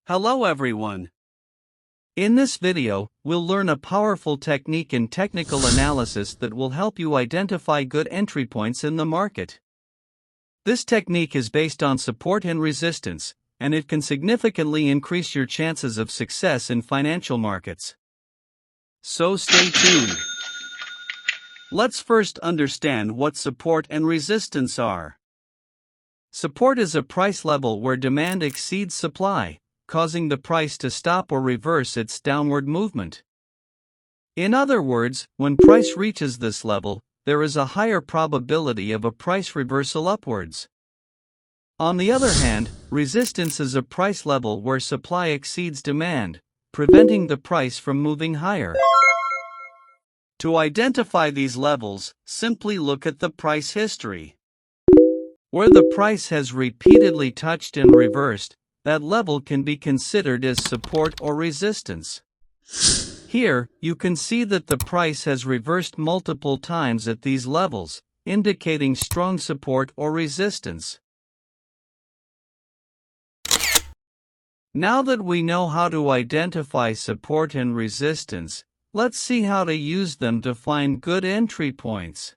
Hello everyone. In this video, we'll learn a powerful technique in technical analysis that will help you identify good entry points in the market. This technique is based on support and resistance, and it can significantly increase your chances of success in financial markets. So stay tuned. Let's first understand what support and resistance are. Support is a price level where demand exceeds supply, causing the price to stop or reverse its downward movement. In other words, when price reaches this level, there is a higher probability of a price reversal upwards. On the other hand, resistance is a price level where supply exceeds demand, preventing the price from moving higher. To identify these levels, simply look at the price history. Where the price has repeatedly touched and reversed, that level can be considered as support or resistance. Here, you can see that the price has reversed multiple times at these levels, indicating strong support or resistance. Now that we know how to identify support and resistance, let's see how to use them to find good entry points.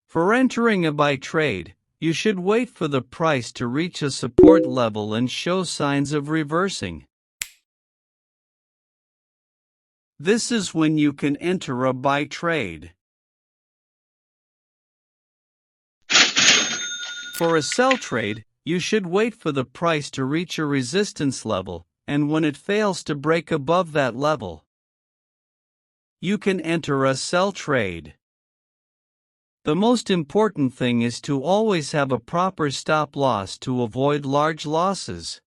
For entering a buy trade, you should wait for the price to reach a support level and show signs of reversing. This is when you can enter a buy trade. For a sell trade, you should wait for the price to reach a resistance level, and when it fails to break above that level, you can enter a sell trade. The most important thing is to always have a proper stop loss to avoid large losses.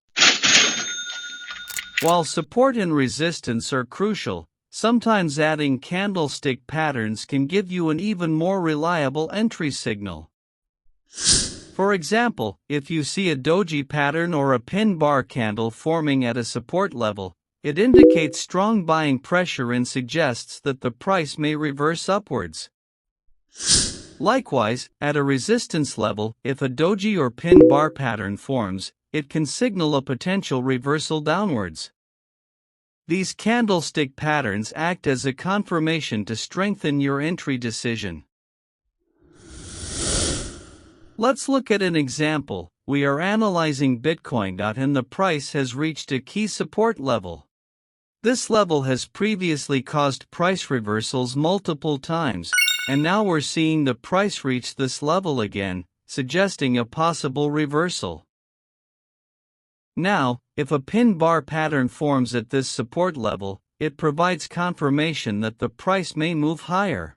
While support and resistance are crucial, sometimes adding candlestick patterns can give you an even more reliable entry signal. For example, if you see a doji pattern or a pin bar candle forming at a support level, it indicates strong buying pressure and suggests that the price may reverse upwards. Likewise, at a resistance level, if a doji or pin bar pattern forms, it can signal a potential reversal downwards. These candlestick patterns act as a confirmation to strengthen your entry decision. Let's look at an example. We are analyzing Bitcoin, and the price has reached a key support level. This level has previously caused price reversals multiple times, and now we're seeing the price reach this level again, suggesting a possible reversal. Now, if a pin bar pattern forms at this support level, it provides confirmation that the price may move higher.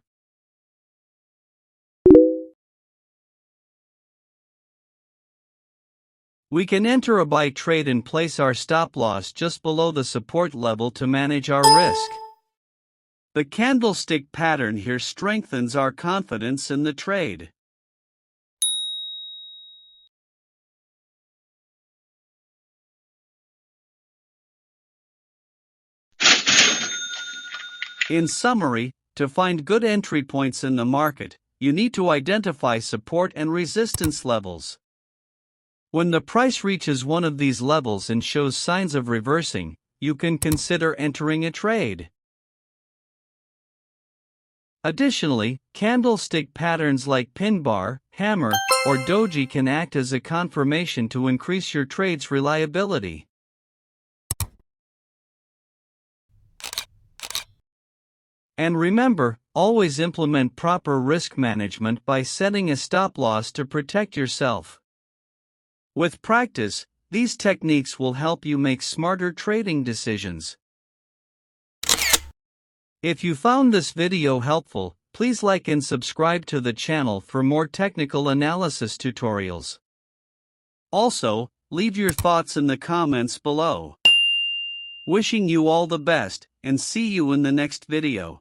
We can enter a buy trade and place our stop loss just below the support level to manage our risk. The candlestick pattern here strengthens our confidence in the trade. In summary, to find good entry points in the market, you need to identify support and resistance levels. When the price reaches one of these levels and shows signs of reversing, you can consider entering a trade. Additionally, candlestick patterns like pin bar, hammer, or doji can act as a confirmation to increase your trade's reliability. And remember, always implement proper risk management by setting a stop loss to protect yourself. With practice, these techniques will help you make smarter trading decisions. If you found this video helpful, please like and subscribe to the channel for more technical analysis tutorials. Also, leave your thoughts in the comments below. Wishing you all the best, and see you in the next video.